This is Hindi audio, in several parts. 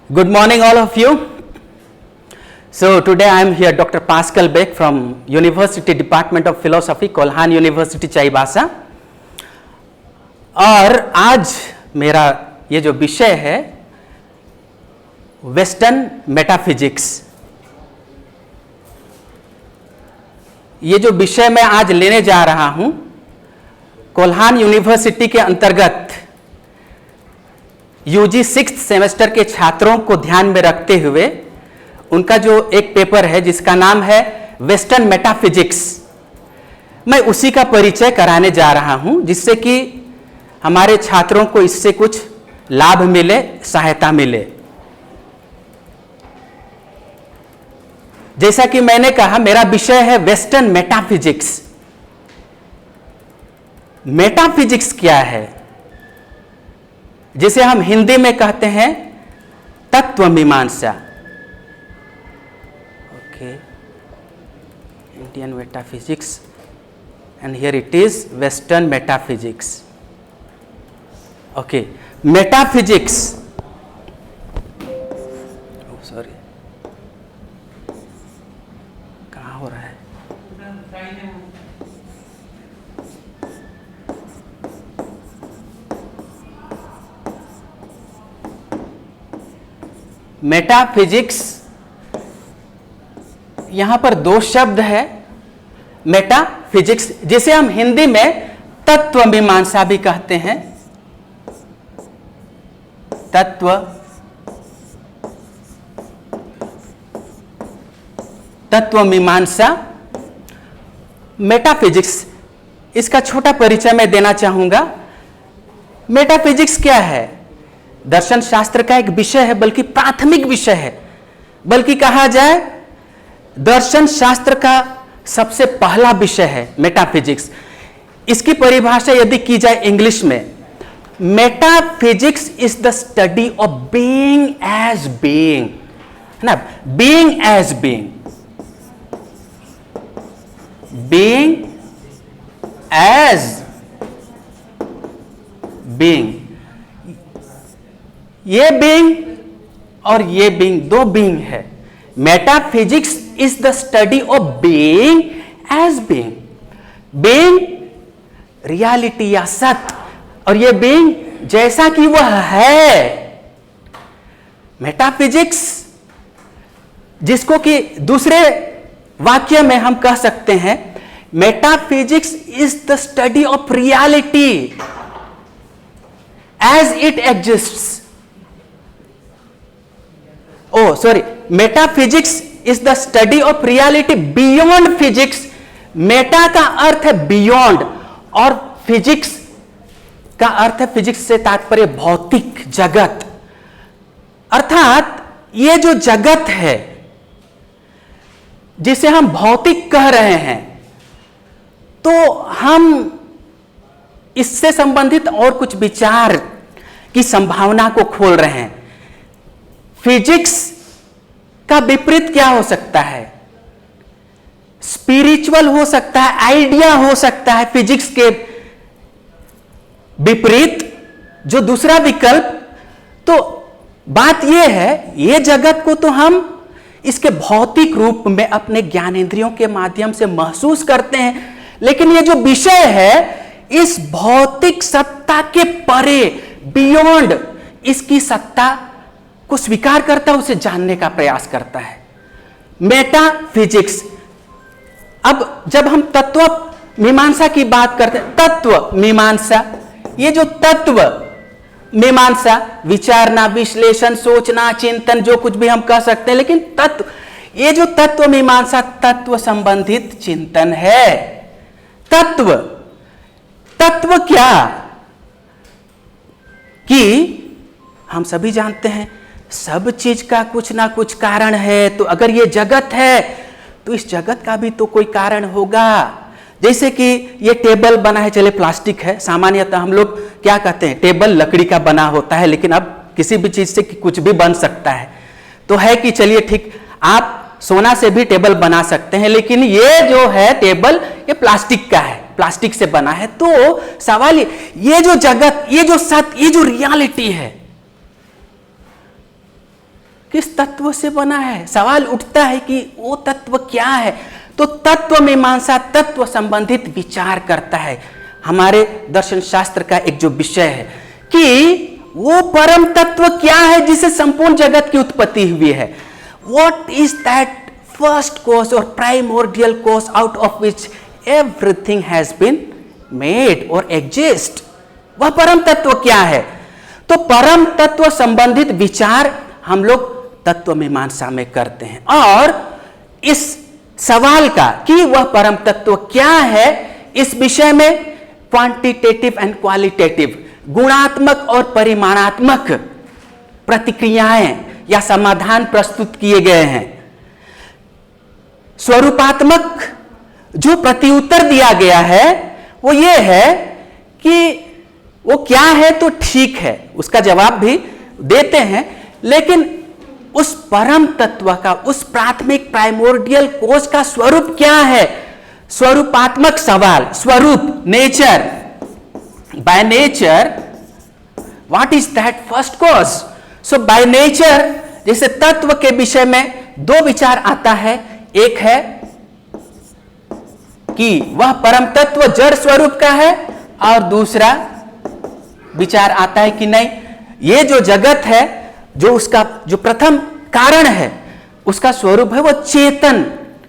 Good morning, all of you. So today I am here, Dr. Pascal Beck from University Department of Philosophy, Kolhan University, Chaibasa. और आज मेरा ये जो विषय है वेस्टर्न मेटाफिजिक्स, ये जो विषय मैं आज लेने जा रहा हूं कोल्हान यूनिवर्सिटी के अंतर्गत यूजी 6th सेमेस्टर के छात्रों को ध्यान में रखते हुए उनका जो एक पेपर है जिसका नाम है वेस्टर्न मेटाफिजिक्स, मैं उसी का परिचय कराने जा रहा हूं जिससे कि हमारे छात्रों को इससे कुछ लाभ मिले, सहायता मिले। जैसा कि मैंने कहा, मेरा विषय है वेस्टर्न मेटाफिजिक्स। मेटाफिजिक्स क्या है, जिसे हम हिंदी में कहते हैं तत्व मीमांसा। Okay, Indian metaphysics and here it is western metaphysics. Okay, metaphysics, sorry कहाँ हो रहा है? मेटाफिजिक्स, यहां पर दो शब्द है मेटाफिजिक्स, जिसे हम हिंदी में तत्व मीमांसा भी कहते हैं। तत्व मीमांसा, मेटाफिजिक्स, इसका छोटा परिचय मैं देना चाहूंगा। मेटाफिजिक्स क्या है? दर्शन शास्त्र का एक विषय है, बल्कि प्राथमिक विषय है, बल्कि कहा जाए दर्शन शास्त्र का सबसे पहला विषय है मेटाफिजिक्स। इसकी परिभाषा यदि की जाए इंग्लिश में, metaphysics is the study of being as being, है ना, being as being, being as being. ये बीइंग और ये बीइंग, दो बीइंग है। Metaphysics is the study of being as being, being reality या सत्य, और ये बीइंग जैसा कि वह है। मेटाफिजिक्स, जिसको कि दूसरे वाक्य में हम कह सकते हैं, metaphysics is the study of reality as it exists. Metaphysics is the study of reality beyond physics. Meta का अर्थ है बियॉन्ड, और फिजिक्स का अर्थ है, फिजिक्स से तात्पर्य भौतिक जगत। अर्थात ये जो जगत है जिसे हम भौतिक कह रहे हैं, तो हम इससे संबंधित और कुछ विचार की संभावना को खोल रहे हैं। फिजिक्स का विपरीत क्या हो सकता है? स्पिरिचुअल हो सकता है, आइडिया हो सकता है फिजिक्स के विपरीत, जो दूसरा विकल्प। तो बात यह है, ये जगत को तो हम इसके भौतिक रूप में अपने ज्ञानेंद्रियों के माध्यम से महसूस करते हैं, लेकिन ये जो विषय है इस भौतिक सत्ता के परे, बियॉन्ड, इसकी सत्ता को स्वीकार करता है, उसे जानने का प्रयास करता है। मेटाफिजिक्स। अब जब हम तत्व मीमांसा की बात करते हैं, तत्व मीमांसा, ये जो तत्व मीमांसा, विचारना, विश्लेषण, सोचना, चिंतन, जो कुछ भी हम कह सकते हैं, लेकिन तत्व, ये जो तत्व मीमांसा तत्व संबंधित चिंतन है। तत्व, तत्व क्या? कि हम सभी जानते हैं सब चीज का कुछ ना कुछ कारण है, तो अगर ये जगत है तो इस जगत का भी तो कोई कारण होगा। जैसे कि ये टेबल बना है, चले प्लास्टिक है, सामान्यतः हम लोग क्या कहते हैं, टेबल लकड़ी का बना होता है, लेकिन अब किसी भी चीज से कुछ भी बन सकता है। तो है कि चलिए ठीक, आप सोना से भी टेबल बना सकते हैं, लेकिन ये जो है टेबल, ये प्लास्टिक का है, प्लास्टिक से बना है। तो सवाल ये जो जगत, ये जो सत्य, ये जो रियलिटी है, किस तत्व से बना है? सवाल उठता है कि वो तत्व क्या है? तो तत्व मीमांसा तत्व संबंधित विचार करता है। हमारे दर्शन शास्त्र का एक जो विषय है कि वो परम तत्व क्या है जिससे संपूर्ण जगत की उत्पत्ति हुई है। What is that first cause or primordial cause out of which everything has been made or exist? वह परम तत्व क्या है? तो परम तत्व संबंधित विचार हम लोग तत्व मीमांसा में करते हैं, और इस सवाल का कि वह परम तत्व क्या है, इस विषय में क्वांटिटेटिव एंड क्वालिटेटिव, गुणात्मक और परिमाणात्मक प्रतिक्रियाएं या समाधान प्रस्तुत किए गए हैं। स्वरूपात्मक जो प्रत्युत्तर दिया गया है वो ये है कि वो क्या है तो ठीक है, उसका जवाब भी देते हैं, लेकिन उस परम तत्व का, उस प्राथमिक प्राइमोर्डियल कोज का स्वरूप क्या है? स्वरूपात्मक सवाल, स्वरूप, nature, by nature what is that first cause? So by nature जैसे तत्व के विषय में दो विचार आता है, एक है कि वह परम तत्व जड़ स्वरूप का है, और दूसरा विचार आता है कि नहीं, ये जो जगत है, जो उसका जो प्रथम कारण है, उसका स्वरूप है वो चेतन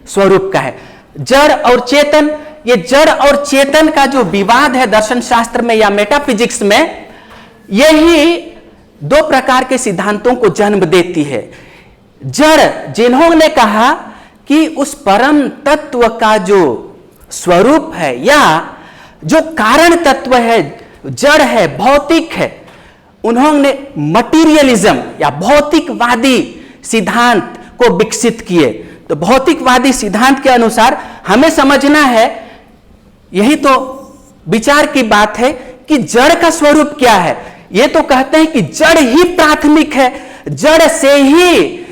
स्वरूप का है। जड़ और चेतन, ये जड़ और चेतन का जो विवाद है दर्शन शास्त्र में या मेटाफिजिक्स में, यही दो प्रकार के सिद्धांतों को जन्म देती है। जड़, जिन्होंने कहा कि उस परम तत्व का जो स्वरूप है या जो कारण तत्व है, जड़ है, भौतिक है, उन्होंने मटीरियलिज्म या भौतिकवादी सिद्धांत को विकसित किए। तो भौतिकवादी सिद्धांत के अनुसार हमें समझना है, यही तो विचार की बात है कि जड़ का स्वरूप क्या है। ये तो कहते हैं कि जड़ ही प्राथमिक है, जड़ से ही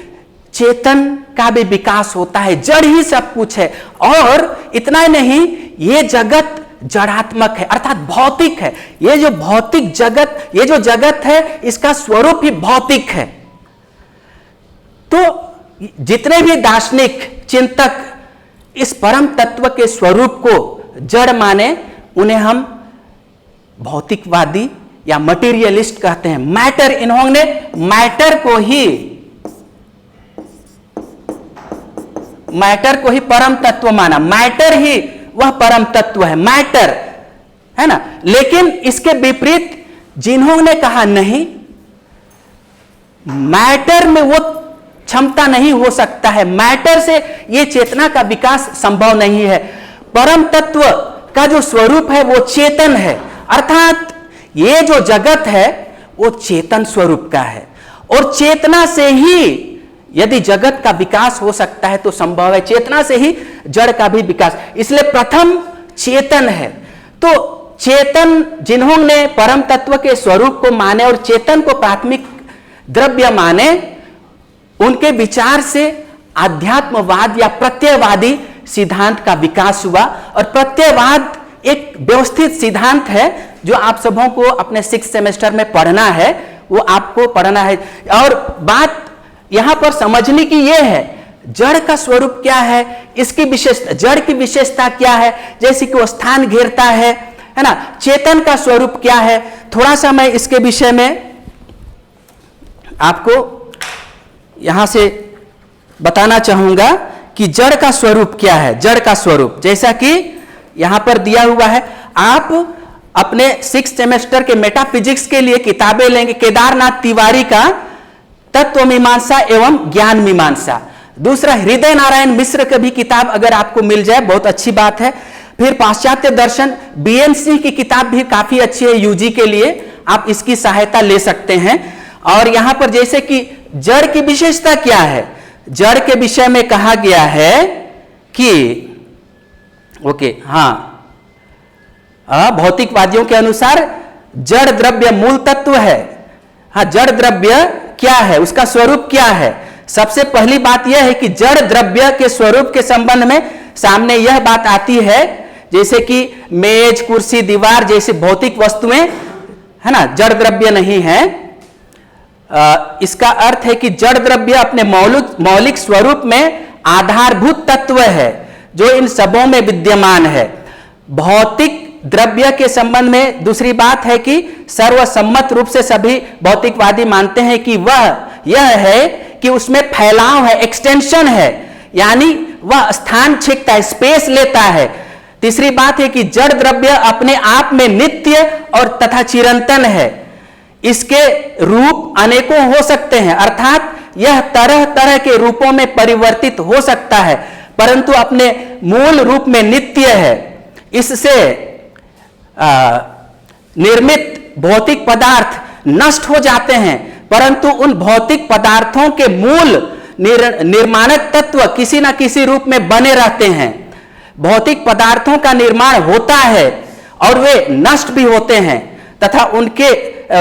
चेतन का भी विकास होता है, जड़ ही सब कुछ है। और इतना नहीं, ये जगत जड़ात्मक है, अर्थात भौतिक है। ये जो भौतिक जगत, ये जो जगत है, इसका स्वरूप ही भौतिक है। तो जितने भी दार्शनिक चिंतक इस परम तत्व के स्वरूप को जड़ माने, उन्हें हम भौतिकवादी या मटीरियलिस्ट कहते हैं। मैटर, इन्होंने मैटर को ही परम तत्व माना, मैटर ही वह परम तत्व है, मैटर है ना। लेकिन इसके विपरीत जिन्होंने कहा नहीं, मैटर में वो क्षमता नहीं हो सकता है, मैटर से ये चेतना का विकास संभव नहीं है, परम तत्व का जो स्वरूप है वो चेतन है, अर्थात ये जो जगत है वो चेतन स्वरूप का है, और चेतना से ही यदि जगत का विकास हो सकता है तो संभव है, चेतना से ही जड़ का भी विकास। इसलिए प्रथम चेतन है। तो चेतन जिन्होंने परम तत्व के स्वरूप को माने और चेतन को प्राथमिक द्रव्य माने, उनके विचार से आध्यात्मवाद या प्रत्ययवादी सिद्धांत का विकास हुआ। और प्रत्ययवाद एक व्यवस्थित सिद्धांत है जो आप सबों को अपने 6th सेमेस्टर में पढ़ना है, वो आपको पढ़ना है। और बात यहां पर समझने की यह है, जड़ का स्वरूप क्या है, इसकी विशेषता, जड़ की विशेषता क्या है, जैसे कि वो स्थान घेरता है ना। चेतन का स्वरूप क्या है, थोड़ा सा मैं इसके विषय में आपको यहां से बताना चाहूंगा कि जड़ का स्वरूप क्या है। जड़ का स्वरूप जैसा कि यहां पर दिया हुआ है, आप अपने 6th सेमेस्टर के मेटाफिजिक्स के लिए किताबें लेंगे, केदारनाथ तिवारी का तत्व मीमांसा एवं ज्ञान मीमांसा। दूसरा, हृदय नारायण मिश्र की भी किताब अगर आपको मिल जाए बहुत अच्छी बात है। फिर पाश्चात्य दर्शन, बीएन सिंह की किताब भी काफी अच्छी है यूजी के लिए, आप इसकी सहायता ले सकते हैं। और यहां पर जैसे कि जड़ की विशेषता क्या है, जड़ के विषय में कहा गया है कि भौतिकवादियों के अनुसार जड़ द्रव्य मूल तत्व है। जड़ द्रव्य क्या है, उसका स्वरूप क्या है। सबसे पहली बात यह है कि जड़ द्रव्य के स्वरूप के संबंध में सामने यह बात आती है, जैसे कि मेज, कुर्सी, दीवार जैसी भौतिक वस्तुएं है ना, जड़ द्रव्य नहीं है। इसका अर्थ है कि जड़ द्रव्य अपने मौलिक स्वरूप में आधारभूत तत्व है जो इन सबों में विद्यमान है। भौतिक द्रव्य के संबंध में दूसरी बात है कि सर्वसम्मत रूप से सभी भौतिकवादी मानते हैं कि यह है कि उसमें फैलाव है, एक्सटेंशन है, यानी वह स्थान छीनता है, स्पेस लेता है। तीसरी बात है कि जड़ द्रव्य अपने आप में नित्य और तथा चिरंतन है। इसके रूप अनेकों हो सकते हैं, अर्थात यह तरह तरह के रूपों में परिवर्तित हो सकता है, परंतु अपने मूल रूप में नित्य है। इससे निर्मित भौतिक पदार्थ नष्ट हो जाते हैं, परंतु उन भौतिक पदार्थों के मूल निर्माणक तत्व किसी न किसी रूप में बने रहते हैं। भौतिक पदार्थों का निर्माण होता है और वे नष्ट भी होते हैं, तथा उनके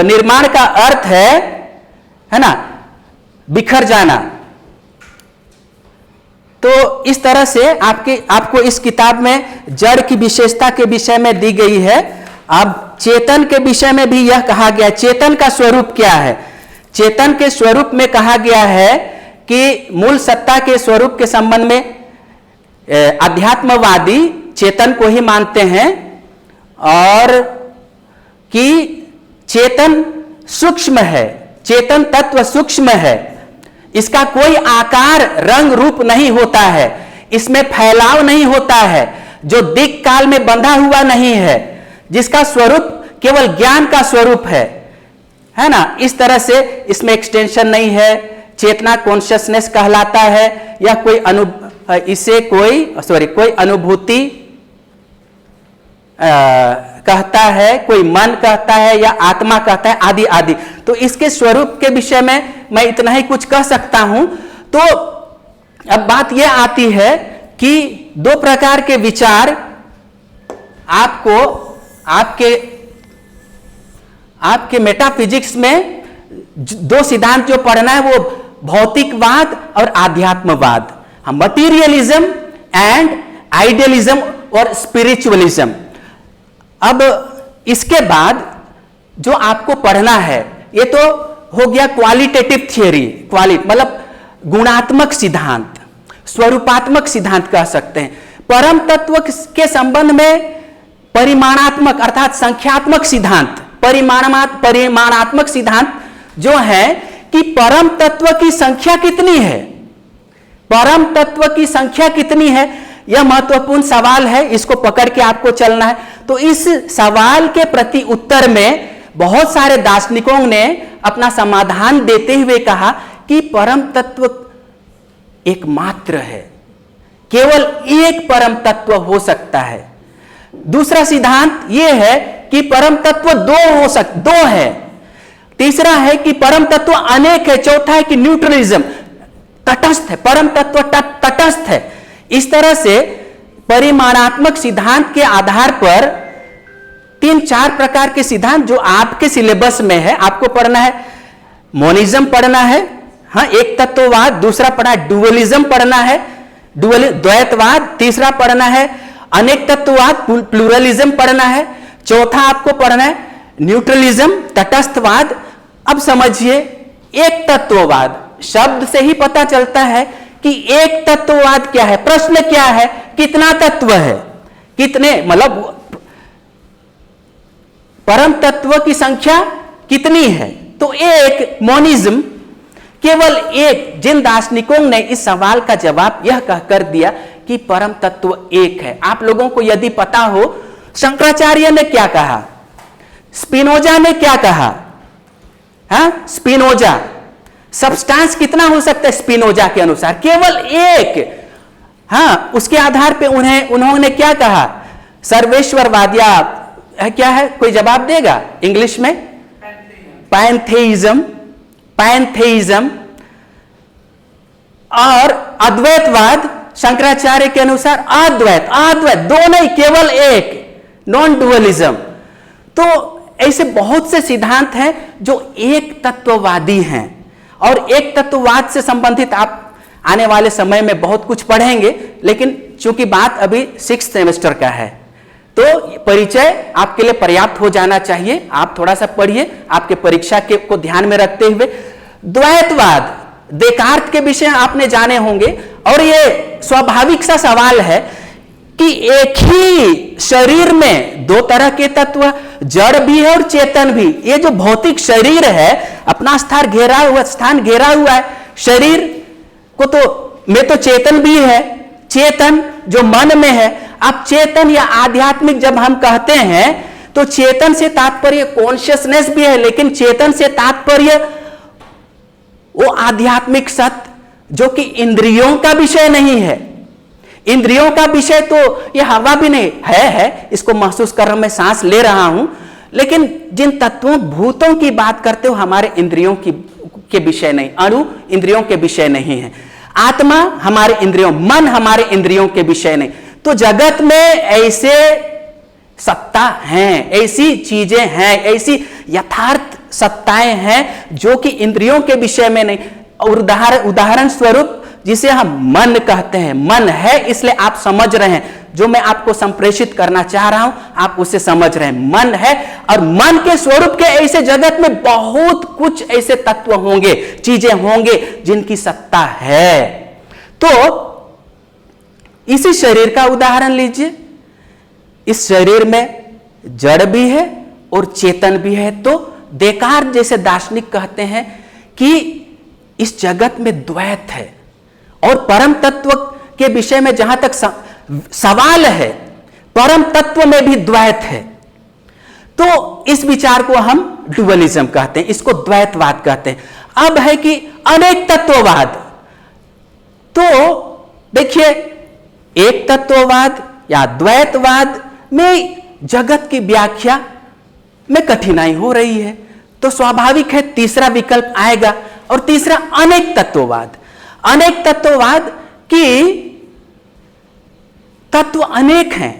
निर्माण का अर्थ है ना, बिखर जाना। तो इस तरह से आपको इस किताब में जड़ की विशेषता के विषय में दी गई है। अब चेतन के विषय में भी यह कहा गया, चेतन का स्वरूप क्या है। चेतन के स्वरूप में कहा गया है कि मूल सत्ता के स्वरूप के संबंध में अध्यात्मवादी चेतन को ही मानते हैं, और कि चेतन सूक्ष्म है, चेतन तत्व सूक्ष्म है, इसका कोई आकार रंग रूप नहीं होता है, इसमें फैलाव नहीं होता है, जो दिक् काल में बंधा हुआ नहीं है, जिसका स्वरूप केवल ज्ञान का स्वरूप है ना। इस तरह से इसमें एक्सटेंशन नहीं है, चेतना कॉन्शियसनेस कहलाता है, या कोई अनुभूति कहता है, कोई मन कहता है, या आत्मा कहता है, आदि आदि। तो इसके स्वरूप के विषय में मैं इतना ही कुछ कह सकता हूं। तो अब बात यह आती है कि दो प्रकार के विचार आपको आपके मेटाफिजिक्स में दो सिद्धांत जो पढ़ना है वो भौतिकवाद और आध्यात्मवाद, मटीरियलिज्म एंड आइडियलिज्म और स्पिरिचुअलिज्म। अब इसके बाद जो आपको पढ़ना है ये तो हो गया क्वालिटेटिव थियरी, मतलब गुणात्मक सिद्धांत, स्वरूपात्मक सिद्धांत कह सकते हैं। परम तत्व के संबंध में परिमाणात्मक अर्थात संख्यात्मक सिद्धांत, परिमाणात्मक सिद्धांत जो है कि परम तत्व की संख्या कितनी है, परम तत्व की संख्या कितनी है, यह महत्वपूर्ण सवाल है, इसको पकड़ के आपको चलना है। तो इस सवाल के प्रति उत्तर में बहुत सारे दार्शनिकों ने अपना समाधान देते हुए कहा कि परम तत्व एकमात्र है, केवल एक परम तत्व हो सकता है। दूसरा सिद्धांत यह है कि परम तत्व दो है। तीसरा है कि परम तत्व अनेक है। चौथा है कि न्यूट्रलिज्म, तटस्थ है, परम तत्व तटस्थ है। इस तरह से परिमाणात्मक सिद्धांत के आधार पर 3-4 प्रकार के सिद्धांत जो आपके सिलेबस में है आपको पढ़ना है। मोनिज्म पढ़ना है, हाँ, एक तत्ववाद। दूसरा पढ़ना डुअलिज्म पढ़ना है, द्वैतवाद। तीसरा पढ़ना है अनेक तत्ववाद, प्लूरलिज्म पढ़ना है। चौथा आपको पढ़ना है न्यूट्रलिज्म, तटस्थवाद। अब समझिए, एक तत्ववाद शब्द से ही पता चलता है कि एक तत्ववाद क्या है। प्रश्न क्या है, कितना तत्व है, कितने, मतलब परम तत्व की संख्या कितनी है। तो एक मोनिज्म, केवल एक। जिन दार्शनिकों ने इस सवाल का जवाब यह कहकर दिया कि परम तत्व एक है। आप लोगों को यदि पता हो शंकराचार्य ने क्या कहा, स्पिनोजा ने क्या कहा, हाँ, स्पिनोजा, सब्सटेंस कितना हो सकता है स्पिनोजा के अनुसार, केवल एक। हाँ, उसके आधार पे उन्होंने क्या कहा, सर्वेश्वरवादिया क्या है, कोई जवाब देगा इंग्लिश में? पैंथेइज्म। और अद्वैतवाद शंकराचार्य के अनुसार अद्वैत, दो नहीं, केवल एक, नॉन डुअलिज्म। तो ऐसे बहुत से सिद्धांत हैं जो एक तत्ववादी हैं, और एक तत्ववाद से संबंधित आप आने वाले समय में बहुत कुछ पढ़ेंगे। लेकिन चूंकि बात अभी 6th सेमेस्टर का है, तो परिचय आपके लिए पर्याप्त हो जाना चाहिए। आप थोड़ा सा पढ़िए, आपके परीक्षा को ध्यान में रखते हुए। द्वैतवाद, देकार्त के विषय आपने जाने होंगे, और ये स्वाभाविक सा सवाल है कि एक ही शरीर में दो तरह के तत्व, जड़ भी है और चेतन भी। ये जो भौतिक शरीर है अपना स्थान घेरा हुआ है, शरीर को तो में तो चेतन भी है, चेतन जो मन में है। अब चेतन या आध्यात्मिक जब हम कहते हैं तो चेतन से तात्पर्य कॉन्शियसनेस भी है, लेकिन चेतन से तात्पर्य वो आध्यात्मिक सत्य जो कि इंद्रियों का विषय नहीं है। इंद्रियों का विषय तो ये हवा भी नहीं है, इसको महसूस कर रहा हूं, मैं सांस ले रहा हूं, लेकिन जिन तत्वों भूतों की बात करते हो हमारे इंद्रियों के विषय नहीं, अणु इंद्रियों के विषय नहीं है, आत्मा हमारे इंद्रियों, मन हमारे इंद्रियों के विषय नहीं। तो जगत में ऐसे सत्ता हैं, ऐसी चीजें हैं, ऐसी यथार्थ सत्ताएं हैं जो कि इंद्रियों के विषय में नहीं। और उदाहरण स्वरूप जिसे हम मन कहते हैं, मन है इसलिए आप समझ रहे हैं, जो मैं आपको संप्रेषित करना चाह रहा हूं आप उसे समझ रहे हैं, मन है। और मन के स्वरूप के ऐसे जगत में बहुत कुछ ऐसे तत्व होंगे, चीजें होंगे जिनकी सत्ता है। तो इसी शरीर का उदाहरण लीजिए, इस शरीर में जड़ भी है और चेतन भी है। तो देकार्त जैसे दार्शनिक कहते हैं कि इस जगत में द्वैत है, और परम तत्व के विषय में जहां तक सवाल है, परम तत्व में भी द्वैत है। तो इस विचार को हम डुअलिज्म कहते हैं, इसको द्वैतवाद कहते हैं। अब है कि अनेक तत्ववाद। तो देखिए, एक तत्ववाद या द्वैतवाद में जगत की व्याख्या में कठिनाई हो रही है, तो स्वाभाविक है तीसरा विकल्प आएगा, और तीसरा अनेक तत्ववाद। अनेक तत्ववाद की तत्व अनेक हैं।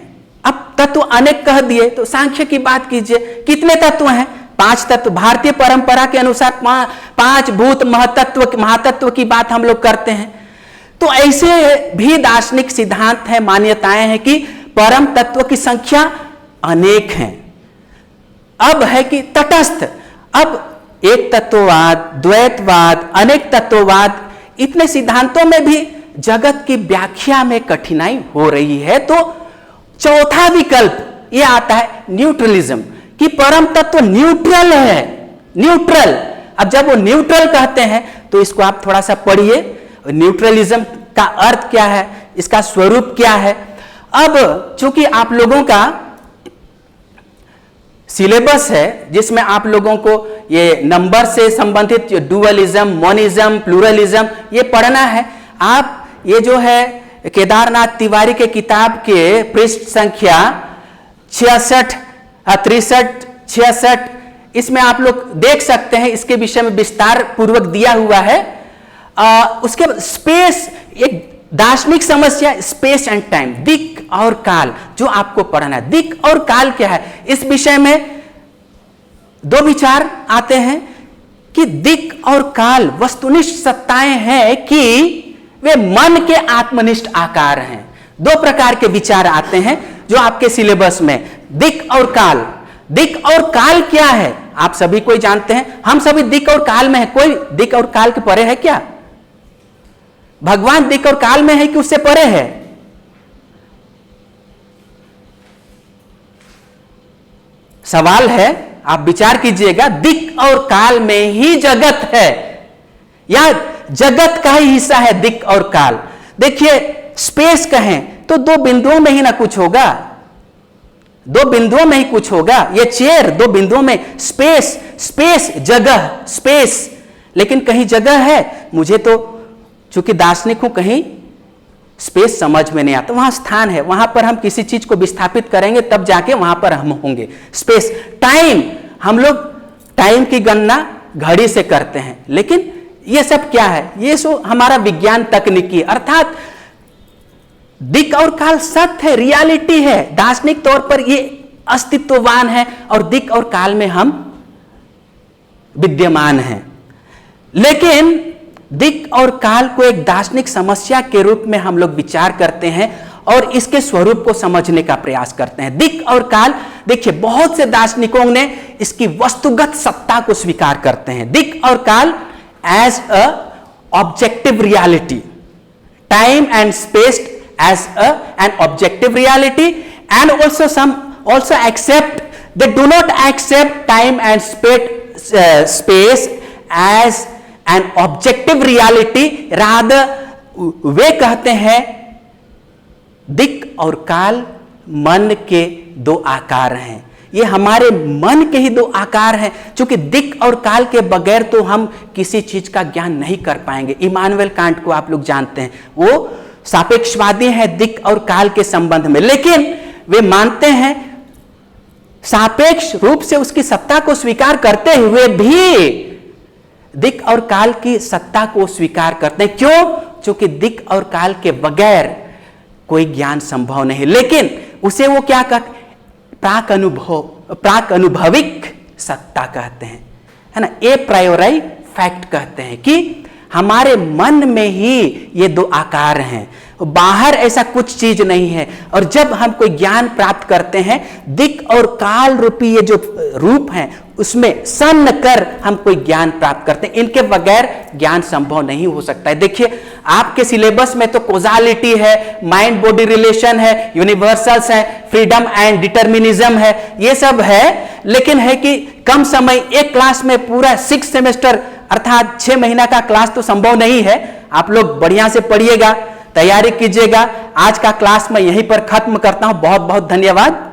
अब तत्व अनेक कह दिए तो सांख्य की बात कीजिए, कितने तत्व हैं? 5 तत्व। भारतीय परंपरा के अनुसार 5 भूत महातत्व की बात हम लोग करते हैं। तो ऐसे भी दार्शनिक सिद्धांत है, मान्यताएं हैं कि परम तत्व की संख्या अनेक हैं। अब है कि तटस्थ। अब एक तत्ववाद, द्वैतवाद, अनेक तत्ववाद, इतने सिद्धांतों में भी जगत की व्याख्या में कठिनाई हो रही है। तो चौथा विकल्प यह आता है न्यूट्रलिज्म, कि परम तत्व न्यूट्रल है, न्यूट्रल। अब जब वो न्यूट्रल कहते हैं तो इसको आप थोड़ा सा पढ़िए, न्यूट्रलिज्म का अर्थ क्या है, इसका स्वरूप क्या है। अब चूंकि आप लोगों का सिलेबस है जिसमें आप लोगों को ये नंबर से संबंधित डुअलिज्म, मोनिज्म, प्लूरलिज्म ये पढ़ना है। आप ये जो है केदारनाथ तिवारी के किताब के पृष्ठ संख्या 66, 63, 66 इसमें आप लोग देख सकते हैं, इसके विषय में विस्तार पूर्वक दिया हुआ है। उसके बाद स्पेस, एक दार्शनिक समस्या, स्पेस एंड टाइम, दिक् और काल, जो आपको पढ़ना है। दिक् और काल क्या है, इस विषय में 2 विचार आते हैं कि दिक् और काल वस्तुनिष्ठ सत्ताएं हैं कि वे मन के आत्मनिष्ठ आकार हैं। 2 प्रकार के विचार आते हैं जो आपके सिलेबस में, दिक् और काल। दिक् और काल क्या है आप सभी कोई जानते हैं, हम सभी दिक् और काल में है। कोई दिक् और काल के परे है क्या? भगवान दिक् और काल में है कि उससे परे है? सवाल है, आप विचार कीजिएगा। दिक् और काल में ही जगत है या जगत का ही हिस्सा है दिक् और काल? देखिए, स्पेस कहें तो 2 बिंदुओं में ही ना कुछ होगा, 2 बिंदुओं में ही कुछ होगा। ये चेयर 2 बिंदुओं में, स्पेस, स्पेस जगह, स्पेस, लेकिन कहीं जगह है? मुझे तो चूंकि दार्शनिक हूं, कहीं स्पेस समझ में नहीं आता। वहां स्थान है, वहां पर हम किसी चीज को विस्थापित करेंगे तब जाके वहां पर हम होंगे। स्पेस, टाइम, हम लोग टाइम की गणना घड़ी से करते हैं, लेकिन ये सब क्या है? ये सो हमारा विज्ञान तकनीकी, अर्थात दिक् और काल सत्य है, रियलिटी है, दार्शनिक तौर पर ये अस्तित्ववान है और दिक् और काल में हम विद्यमान हैं। लेकिन दिक् और काल को एक दार्शनिक समस्या के रूप में हम लोग विचार करते हैं और इसके स्वरूप को समझने का प्रयास करते हैं। दिक् और काल, देखिए बहुत से दार्शनिकों ने इसकी वस्तुगत सत्ता को स्वीकार करते हैं। दिक् और काल as a objective reality, time and space as an objective reality, and also some also accept, they do not accept time and space as an objective reality, rather वे कहते हैं दिक् और काल मन के दो आकार हैं। ये हमारे मन के ही दो आकार हैं, क्योंकि दिक् और काल के बगैर तो हम किसी चीज का ज्ञान नहीं कर पाएंगे। इमानुएल कांट को आप लोग जानते हैं, वो सापेक्षवादी हैं दिक् और काल के संबंध में, लेकिन वे मानते हैं सापेक्ष रूप से उसकी सत्ता को स्वीकार करते हुए भी दिक् और काल की सत्ता को स्वीकार करते हैं। क्यों? क्योंकि दिक् और काल के बगैर कोई ज्ञान संभव नहीं। लेकिन उसे वो क्या कहते, प्राक अनुभविक सत्ता कहते हैं, है ना, ए प्रायोरी फैक्ट कहते हैं कि हमारे मन में ही ये दो आकार हैं, बाहर ऐसा कुछ चीज नहीं है। और जब हम कोई ज्ञान प्राप्त करते हैं, दिक् और काल रूपी ये जो रूप हैं उसमें सन्न कर हम कोई ज्ञान प्राप्त करते हैं। इनके बगैर ज्ञान संभव नहीं हो सकता है। देखिए आपके सिलेबस में तो कोजालिटी है, माइंड बॉडी रिलेशन है, यूनिवर्सल्स है, फ्रीडम एंड डिटर्मिनिज्म है, ये सब है, लेकिन है कि कम समय एक क्लास में पूरा 6 सेमेस्टर अर्थात 6 महीना का क्लास तो संभव नहीं है। आप लोग बढ़िया से पढ़िएगा, तैयारी कीजिएगा। आज का क्लास मैं यहीं पर खत्म करता हूं। बहुत बहुत धन्यवाद।